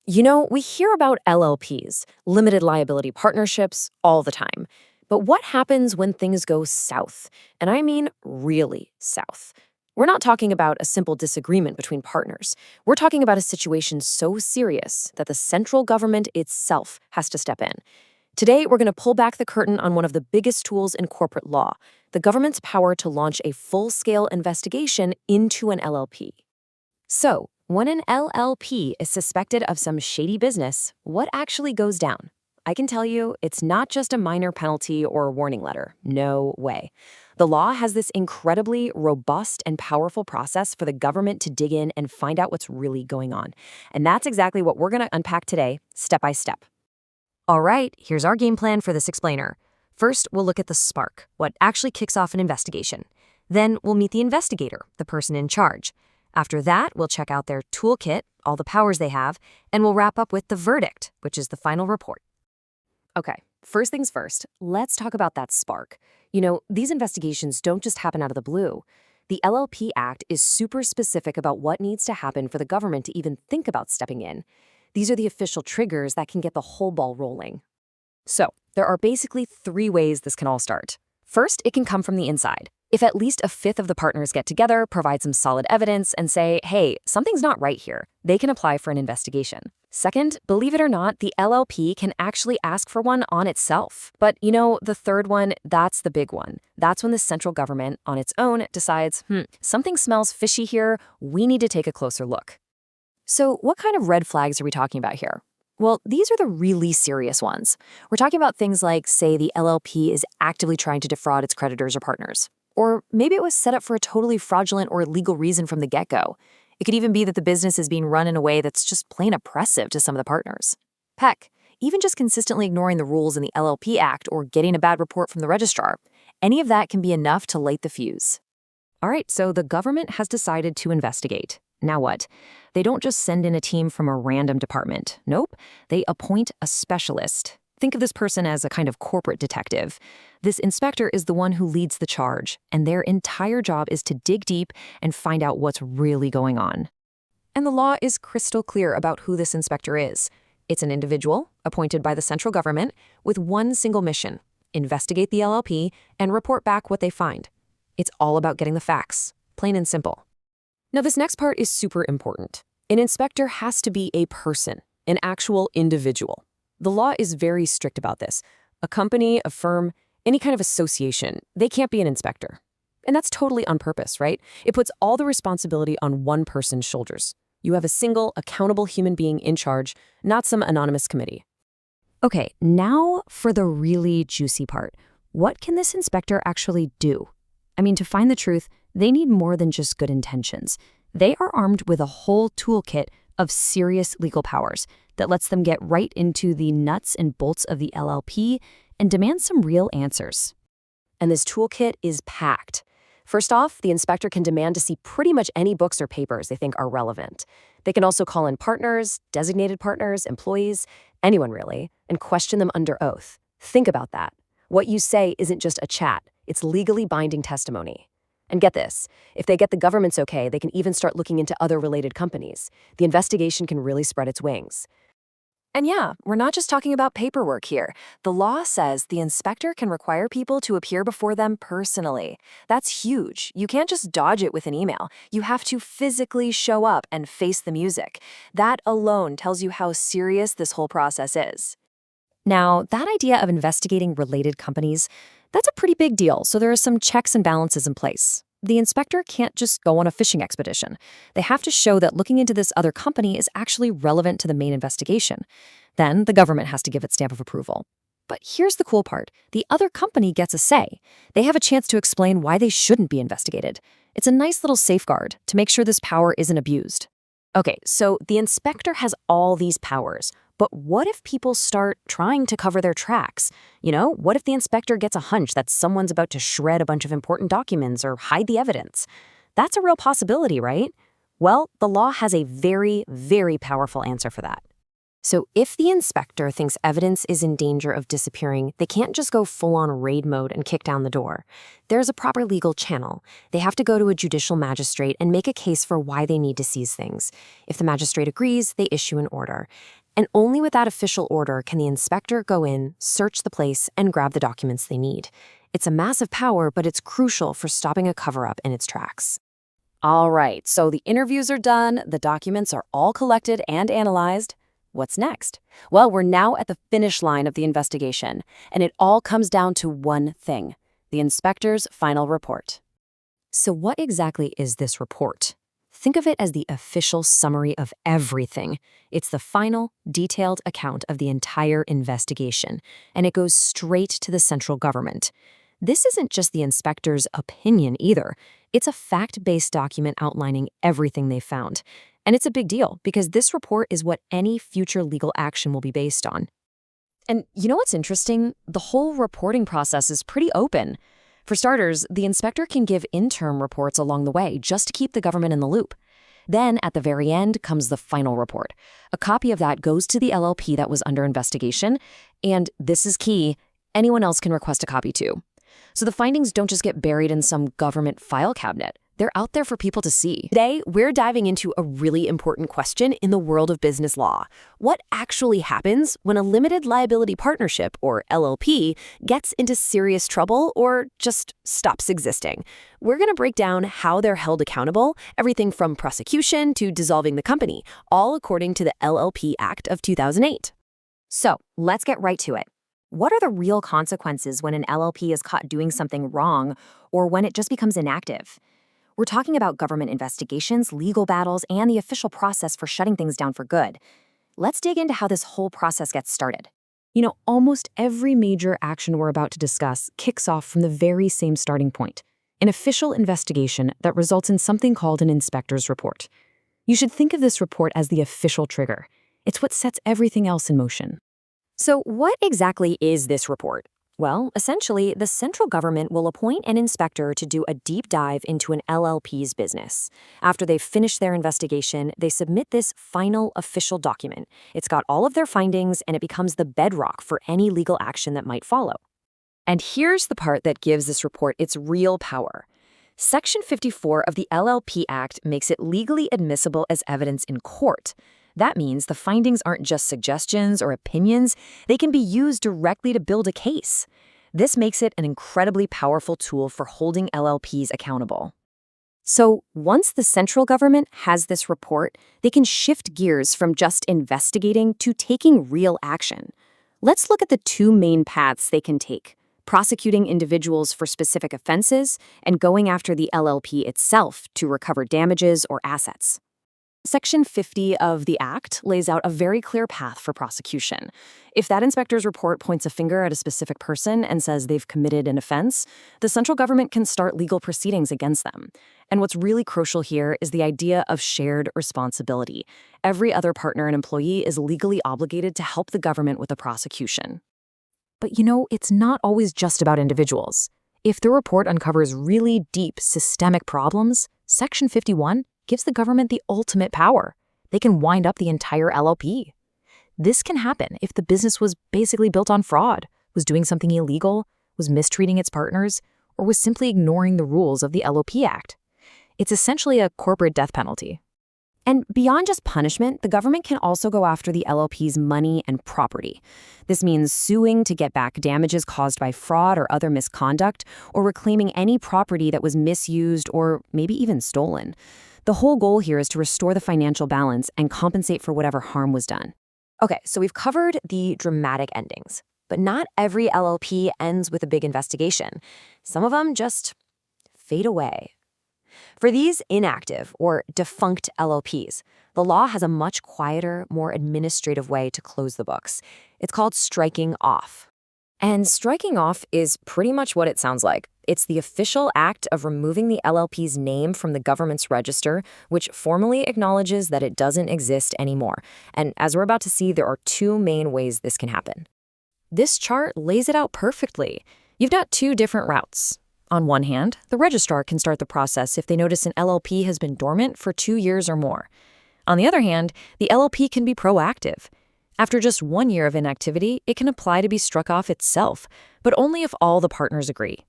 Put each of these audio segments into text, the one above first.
We hear about LLPs, limited liability partnerships, all the time. But what happens when things go south? And I mean really south. We're not talking about a simple disagreement between partners. We're talking about a situation so serious that the central government itself has to step in. Today, we're going to pull back the curtain on one of the biggest tools in corporate law, the government's power to launch a full-scale investigation into an LLP. So, when an LLP is suspected of some shady business, what actually goes down? I can tell you, it's not just a minor penalty or a warning letter. No way. The law has this incredibly robust and powerful process for the government to dig in and find out what's really going on. And that's exactly what we're going to unpack today, step by step. All right, here's our game plan for this explainer. First, we'll look at the spark, what actually kicks off an investigation. Then we'll meet the investigator, the person in charge. After that, we'll check out their toolkit, all the powers they have, and we'll wrap up with the verdict, which is the final report. Okay, first things first, let's talk about that spark. These investigations don't just happen out of the blue. The LLP Act is super specific about what needs to happen for the government to even think about stepping in. These are the official triggers that can get the whole ball rolling. So, there are basically 3 ways this can all start. First, it can come from the inside. If at least a fifth of the partners get together, provide some solid evidence, and say, hey, something's not right here, they can apply for an investigation. Second, believe it or not, the LLP can actually ask for one on itself. But the third one, that's the big one. That's when the central government, on its own, decides, something smells fishy here, we need to take a closer look. So what kind of red flags are we talking about here? Well, these are the really serious ones. We're talking about things like, say, the LLP is actively trying to defraud its creditors or partners. Or maybe it was set up for a totally fraudulent or illegal reason from the get-go. It could even be that the business is being run in a way that's just plain oppressive to some of the partners. Heck, even just consistently ignoring the rules in the LLP Act or getting a bad report from the registrar, any of that can be enough to light the fuse. All right, so the government has decided to investigate. Now what? They don't just send in a team from a random department. Nope, they appoint a specialist. Think of this person as a kind of corporate detective. This inspector is the one who leads the charge, and their entire job is to dig deep and find out what's really going on. And the law is crystal clear about who this inspector is. It's an individual appointed by the central government with one single mission: investigate the LLP and report back what they find. It's all about getting the facts, plain and simple. Now, this next part is super important. An inspector has to be a person, an actual individual. The law is very strict about this. A company, a firm, any kind of association, they can't be an inspector. And that's totally on purpose, right? It puts all the responsibility on one person's shoulders. You have a single, accountable human being in charge, not some anonymous committee. Okay, now for the really juicy part. What can this inspector actually do? To find the truth, they need more than just good intentions. They are armed with a whole toolkit of serious legal powers that lets them get right into the nuts and bolts of the LLP and demand some real answers. And this toolkit is packed. First off, the inspector can demand to see pretty much any books or papers they think are relevant. They can also call in partners, designated partners, employees, anyone really, and question them under oath. Think about that. What you say isn't just a chat, it's legally binding testimony. And get this, if they get the government's okay, they can even start looking into other related companies. The investigation can really spread its wings. And yeah, we're not just talking about paperwork here. The law says the inspector can require people to appear before them personally. That's huge. You can't just dodge it with an email. You have to physically show up and face the music. That alone tells you how serious this whole process is. Now, that idea of investigating related companies, that's a pretty big deal, so there are some checks and balances in place. The inspector can't just go on a fishing expedition. They have to show that looking into this other company is actually relevant to the main investigation. Then the government has to give its stamp of approval. But here's the cool part. The other company gets a say. They have a chance to explain why they shouldn't be investigated. It's a nice little safeguard to make sure this power isn't abused. Okay, so the inspector has all these powers. But what if people start trying to cover their tracks? What if the inspector gets a hunch that someone's about to shred a bunch of important documents or hide the evidence? That's a real possibility, right? Well, the law has a very, very powerful answer for that. So if the inspector thinks evidence is in danger of disappearing, they can't just go full-on raid mode and kick down the door. There's a proper legal channel. They have to go to a judicial magistrate and make a case for why they need to seize things. If the magistrate agrees, they issue an order. And only with that official order can the inspector go in, search the place, and grab the documents they need. It's a massive power, but it's crucial for stopping a cover-up in its tracks. All right, so the interviews are done, the documents are all collected and analyzed. What's next? Well, we're now at the finish line of the investigation, and it all comes down to one thing: the inspector's final report. So what exactly is this report? Think of it as the official summary of everything. It's the final, detailed account of the entire investigation, and it goes straight to the central government. This isn't just the inspector's opinion either. It's a fact-based document outlining everything they found. And it's a big deal because this report is what any future legal action will be based on. And you know what's interesting? The whole reporting process is pretty open. For starters, the inspector can give interim reports along the way just to keep the government in the loop. Then, at the very end, comes the final report. A copy of that goes to the LLP that was under investigation, and this is key, anyone else can request a copy too. So the findings don't just get buried in some government file cabinet. They're out there for people to see. Today, we're diving into a really important question in the world of business law. What actually happens when a limited liability partnership, or LLP, gets into serious trouble or just stops existing? We're going to break down how they're held accountable, everything from prosecution to dissolving the company, all according to the LLP Act of 2008. So, let's get right to it. What are the real consequences when an LLP is caught doing something wrong or when it just becomes inactive? We're talking about government investigations, legal battles, and the official process for shutting things down for good. Let's dig into how this whole process gets started. You know, almost every major action we're about to discuss kicks off from the very same starting point: an official investigation that results in something called an inspector's report. You should think of this report as the official trigger. It's what sets everything else in motion. So what exactly is this report? Well, essentially, the central government will appoint an inspector to do a deep dive into an LLP's business. After they've finished their investigation, they submit this final official document. It's got all of their findings, and it becomes the bedrock for any legal action that might follow. And here's the part that gives this report its real power. Section 54 of the LLP Act makes it legally admissible as evidence in court. That means the findings aren't just suggestions or opinions, they can be used directly to build a case. This makes it an incredibly powerful tool for holding LLPs accountable. So once the central government has this report, they can shift gears from just investigating to taking real action. Let's look at the two main paths they can take: prosecuting individuals for specific offenses and going after the LLP itself to recover damages or assets. Section 50 of the Act lays out a very clear path for prosecution. If that inspector's report points a finger at a specific person and says they've committed an offense, the central government can start legal proceedings against them. And what's really crucial here is the idea of shared responsibility. Every other partner and employee is legally obligated to help the government with a prosecution. But you know, it's not always just about individuals. If the report uncovers really deep systemic problems, Section 51 gives the government the ultimate power. They can wind up the entire LLP. This can happen if the business was basically built on fraud, was doing something illegal, was mistreating its partners, or was simply ignoring the rules of the LLP Act. It's essentially a corporate death penalty. And beyond just punishment, the government can also go after the LLP's money and property. This means suing to get back damages caused by fraud or other misconduct, or reclaiming any property that was misused or maybe even stolen. The whole goal here is to restore the financial balance and compensate for whatever harm was done. Okay, so we've covered the dramatic endings, but not every LLP ends with a big investigation. Some of them just fade away. For these inactive or defunct LLPs, the law has a much quieter, more administrative way to close the books. It's called striking off. And striking off is pretty much what it sounds like. It's the official act of removing the LLP's name from the government's register, which formally acknowledges that it doesn't exist anymore. And as we're about to see, there are two main ways this can happen. This chart lays it out perfectly. You've got two different routes. On one hand, the registrar can start the process if they notice an LLP has been dormant for 2 years or more. On the other hand, the LLP can be proactive. After just 1 year of inactivity, it can apply to be struck off itself, but only if all the partners agree.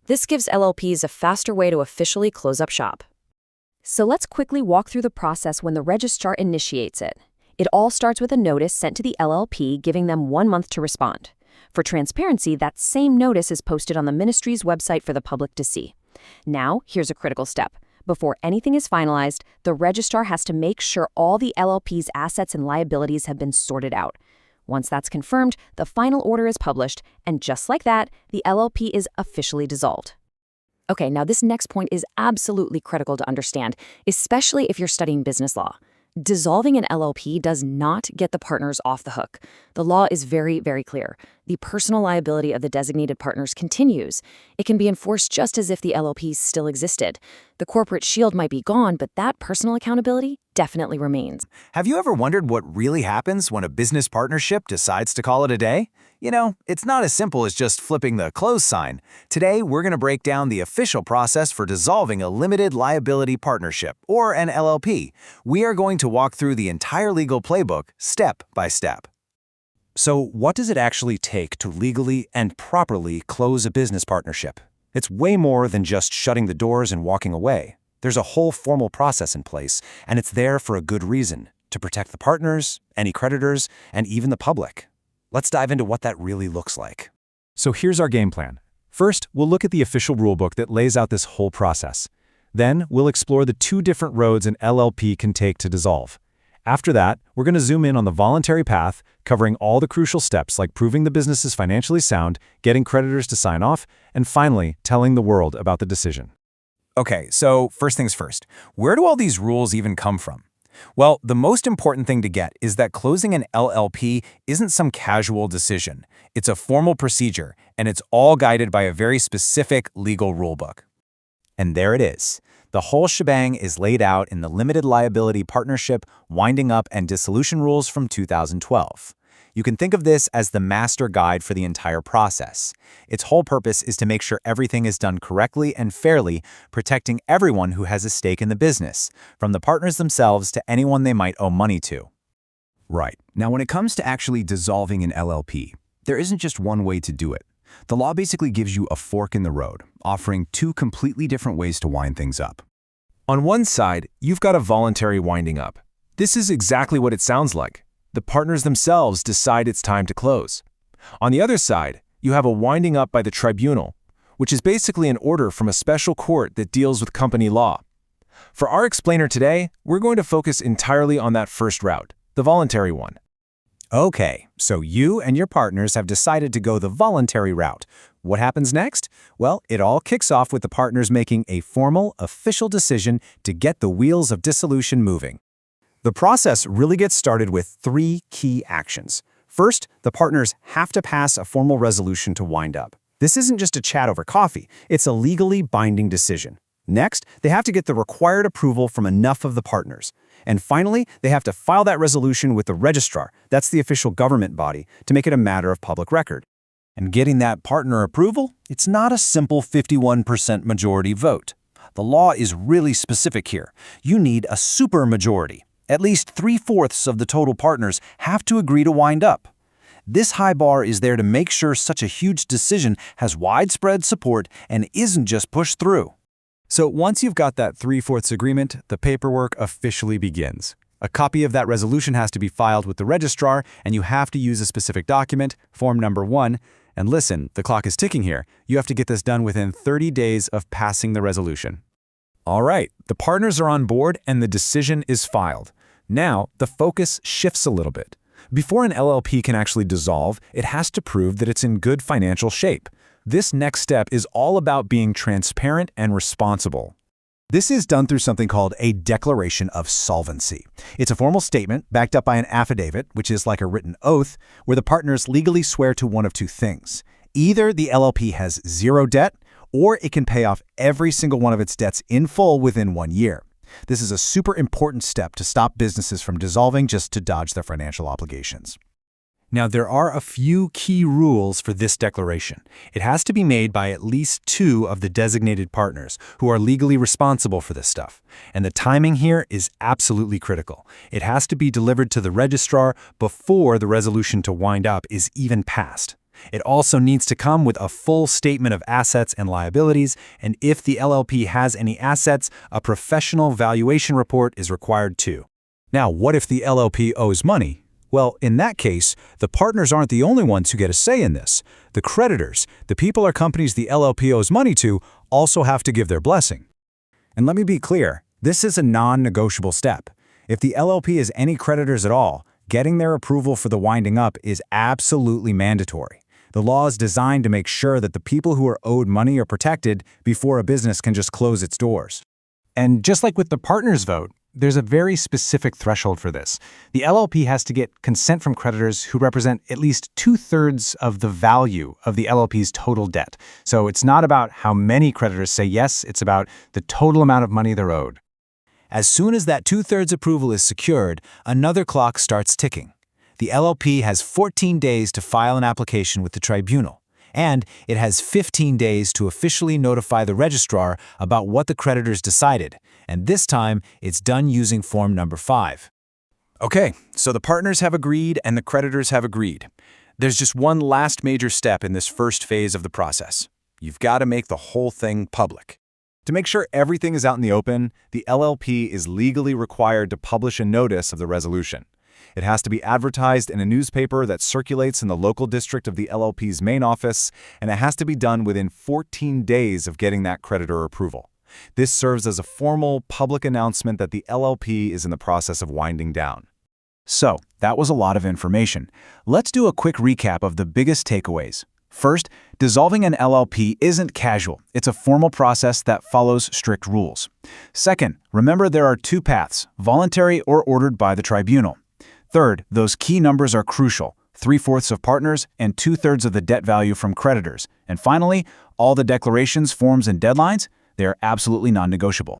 This gives LLPs a faster way to officially close up shop. So let's quickly walk through the process when the registrar initiates it. It all starts with a notice sent to the LLP giving them 1 month to respond. For transparency, that same notice is posted on the ministry's website for the public to see. Now, here's a critical step. Before anything is finalized, the registrar has to make sure all the LLP's assets and liabilities have been sorted out. Once that's confirmed, the final order is published, and just like that, the LLP is officially dissolved. Okay, now this next point is absolutely critical to understand, especially if you're studying business law. Dissolving an LLP does not get the partners off the hook. The law is very, very clear. The personal liability of the designated partners continues. It can be enforced just as if the LLPs still existed. The corporate shield might be gone, but that personal accountability definitely remains. Have you ever wondered what really happens when a business partnership decides to call it a day? You know, it's not as simple as just flipping the close sign. Today, we're going to break down the official process for dissolving a limited liability partnership, or an LLP. We are going to walk through the entire legal playbook step by step. So, what does it actually take to legally and properly close a business partnership? It's way more than just shutting the doors and walking away. There's a whole formal process in place, and it's there for a good reason, to protect the partners, any creditors, and even the public. Let's dive into what that really looks like. So here's our game plan. First, we'll look at the official rulebook that lays out this whole process. Then, we'll explore the 2 different roads an LLP can take to dissolve. After that, we're going to zoom in on the voluntary path, covering all the crucial steps like proving the business is financially sound, getting creditors to sign off, and finally, telling the world about the decision. Okay, so first things first, where do all these rules even come from? Well, the most important thing to get is that closing an LLP isn't some casual decision. It's a formal procedure, and it's all guided by a very specific legal rulebook. And there it is. The whole shebang is laid out in the Limited Liability Partnership Winding Up and Dissolution Rules from 2012. You can think of this as the master guide for the entire process. Its whole purpose is to make sure everything is done correctly and fairly, protecting everyone who has a stake in the business, from the partners themselves to anyone they might owe money to. Right. Now, when it comes to actually dissolving an LLP, there isn't just one way to do it. The law basically gives you a fork in the road, offering 2 completely different ways to wind things up. On one side, you've got a voluntary winding up. This is exactly what it sounds like. The partners themselves decide it's time to close. On the other side, you have a winding up by the tribunal, which is basically an order from a special court that deals with company law. For our explainer today, we're going to focus entirely on that first route, the voluntary one. Okay, so you and your partners have decided to go the voluntary route. What happens next? Well, it all kicks off with the partners making a formal, official decision to get the wheels of dissolution moving. The process really gets started with 3 key actions. First, the partners have to pass a formal resolution to wind up. This isn't just a chat over coffee, it's a legally binding decision. Next, they have to get the required approval from enough of the partners. And finally, they have to file that resolution with the registrar, that's the official government body, to make it a matter of public record. And getting that partner approval, it's not a simple 51% majority vote. The law is really specific here. You need a supermajority. At least 3/4 of the total partners have to agree to wind up. This high bar is there to make sure such a huge decision has widespread support and isn't just pushed through. So once you've got that 3/4 agreement, the paperwork officially begins. A copy of that resolution has to be filed with the registrar, and you have to use a specific document, form number 1. And listen, the clock is ticking here. You have to get this done within 30 days of passing the resolution. All right, the partners are on board and the decision is filed. Now, the focus shifts a little bit. Before an LLP can actually dissolve, it has to prove that it's in good financial shape. This next step is all about being transparent and responsible. This is done through something called a declaration of solvency. It's a formal statement backed up by an affidavit, which is like a written oath, where the partners legally swear to one of 2 things. Either the LLP has 0 debt, or it can pay off every single one of its debts in full within 1 year. This is a super important step to stop businesses from dissolving just to dodge their financial obligations. Now, there are a few key rules for this declaration. It has to be made by at least 2 of the designated partners who are legally responsible for this stuff. And the timing here is absolutely critical. It has to be delivered to the registrar before the resolution to wind up is even passed. It also needs to come with a full statement of assets and liabilities, and if the LLP has any assets, a professional valuation report is required too. Now, what if the LLP owes money? Well, in that case, the partners aren't the only ones who get a say in this. The creditors, the people or companies the LLP owes money to, also have to give their blessing. And let me be clear, this is a non-negotiable step. If the LLP has any creditors at all, getting their approval for the winding up is absolutely mandatory. The law is designed to make sure that the people who are owed money are protected before a business can just close its doors. And just like with the partners vote, there's a very specific threshold for this. The LLP has to get consent from creditors who represent at least 2/3 of the value of the LLP's total debt. So it's not about how many creditors say yes, it's about the total amount of money they're owed. As soon as that 2/3 approval is secured, another clock starts ticking. The LLP has 14 days to file an application with the tribunal, and it has 15 days to officially notify the registrar about what the creditors decided, and this time it's done using Form Number 5. Okay, so the partners have agreed and the creditors have agreed. There's just one last major step in this first phase of the process. You've got to make the whole thing public. To make sure everything is out in the open, the LLP is legally required to publish a notice of the resolution. It has to be advertised in a newspaper that circulates in the local district of the LLP's main office, and it has to be done within 14 days of getting that creditor approval. This serves as a formal public announcement that the LLP is in the process of winding down. So, that was a lot of information. Let's do a quick recap of the biggest takeaways. First, dissolving an LLP isn't casual. It's a formal process that follows strict rules. Second, remember there are 2 paths, voluntary or ordered by the tribunal. Third, those key numbers are crucial, 3/4 of partners and 2/3 of the debt value from creditors. And finally, all the declarations, forms, and deadlines, they are absolutely non-negotiable.